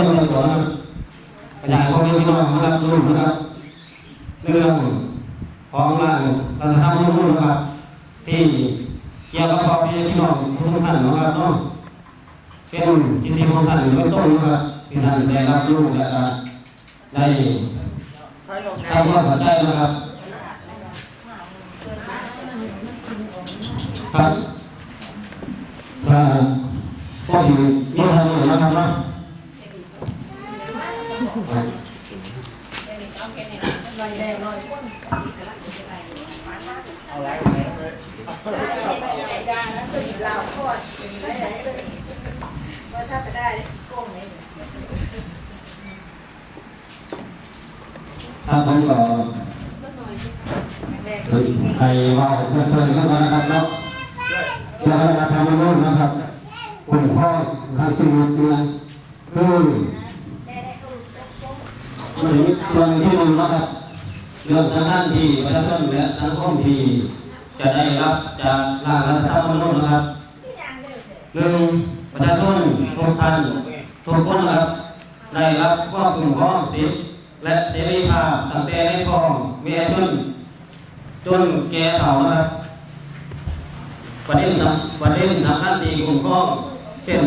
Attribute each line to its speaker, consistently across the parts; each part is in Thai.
Speaker 1: ลงตัวนะขยายความพี่น้องนะครับรุ่นนะครับเรื่องของร่างรัฐธรรมนูญนะครับที่เกี่ยวกับพ่อพี่น้องทุกท่านนะครับเนาะเป็นสิทธิของท่านไม่ต้องนะครับที่ท่านได้รับรู้และได้ทำความเข้าใจนะครับครับก็อยู่นี่ทำอยู่นะครับเนาะ
Speaker 2: เอาแล้วเลยเราทอดเป็นอะไรว่าถ้าไปได้โก้งไหม
Speaker 1: ผมก็ใครว่าเพื่อนๆก็มานะครับเนาะเกี่ยวกับการทำนู่นนะครับคุณพ่อทางชีวิตเนี่ยคือส่วนที่หนึ่งนะครับเรื่องทางด้านที่ประชาชนและสังคมที่จะได้รับจากร่างรัฐธรรมนูญนะครับหนึ่งประชาชนทุกท่านทุกคนนะครับได้รับความคุ้มครองสิทธิและเสรีภาพตั้งแต่ในท้องแม่จนแก่เฒ่านะครับประเด็นสำคัญที่คุ้มครองเช่น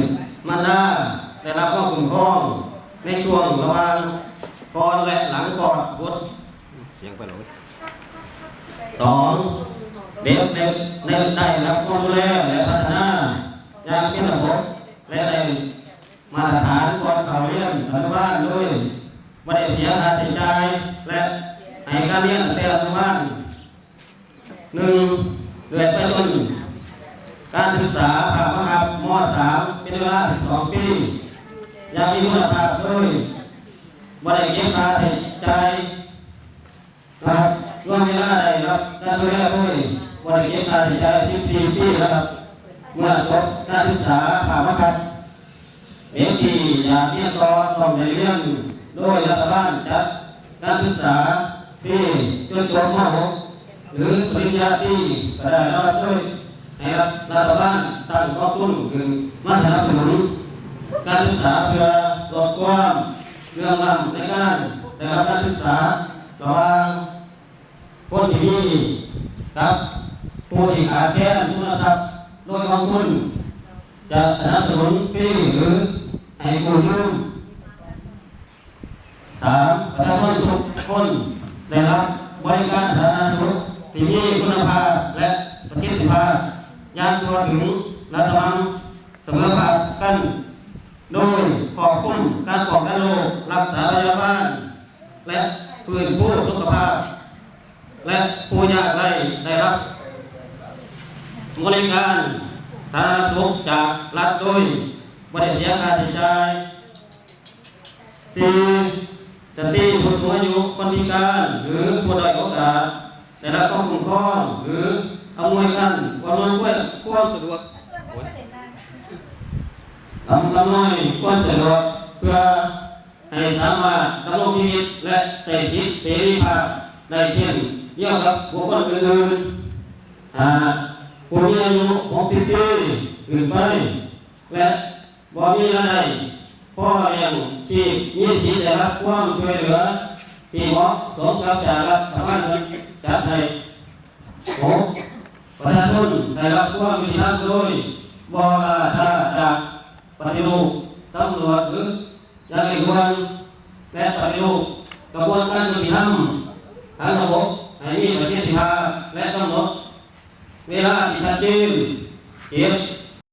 Speaker 1: มารดาได้รับความคุ้มครองในช่วงระหว่างก่อนและหลังกอดบุตรเสียงไปหน่อยสองเด็กได้รับความดูแลและพัฒนาอย่างเป็นระบบและได้มาตรฐานก่อนเข้าเรียนอนุบาลด้วยไม่ได้เสียค่าใช้จ่ายและให้การเรียนตั้งแต่อนุบาลหนึ่งเดือนไปจนการศึกษาภาคบังคับม.3 เป็นเวลา12 ปีอย่างมีคุณภาพด้วยไม่ได้เก็บค่าใช้จ่ายนะครับรวมเวลาได้รับการดูแลด้วยไม่ได้เก็บค่าใช้จ่าย14 ปีนะครับเมื่อจบการศึกษาภาคบังคับเด็กที่อยากเรียนต่อต้องได้เรียนโดยรัฐบาลจัดการศึกษาที่จนจบม.6 หรือปริญญาตรีก็ได้รับด้วยให้รัฐบาลตั้งกองทุนขึ้นมาสนับสนุนการศึกษาเพื่อลดความเหลื่อมล้ำในการได้รับการศึกษาระหว่างคนที่มีกับผู้ที่ขาดแคลนทุนทรัพย์โดยกองทุนจะสนับสนุนฟรีหรือให้กู้ยืมสามประชาชนทุกคนได้รับบริการสาธารณสุขที่มีคุณภาพและประสิทธิภาพอย่างทั่วถึงและสม่ำเสมอภาคกันโดยขอบคุณการป้องกันโรครักษาพยาบาลและฟื้นฟูสุขภาพและผู้ยากไร้ได้รับบริการสาธารณสุขจากรัฐโดยไม่ได้เสียค่าใช้จ่ายสี่สตรีผู้สูงอายุคนพิการหรือผู้ด้อยโอกาสได้รับความคุ้มครองหรืออำนวยการความสะดวกอำนวยความสะดวกเพื่อให้สามารถดำรงชีวิตและใช้สิทธิเสรีภาพได้เช่นเดียวกับบุคคลอื่นๆผู้มีอายุ60 ปีขึ้นไปและบ่มีรายได้พ่อเลี้ยงที่มีสิทธิ์ได้รับความช่วยเหลือที่เหมาะสมกับจากรัฐบาลจัดให้ประชาชนได้รับความยุติธรรมโดยบ่ล่าช้าจากปฏิรูปตำรวจหรืออย่างเร่งด่วนและปฏิรูปกระบวนการยุติธรรมทางระบบให้มีประสิทธิภาพและกำหนดเวลาที่ชัดเจนเก็บ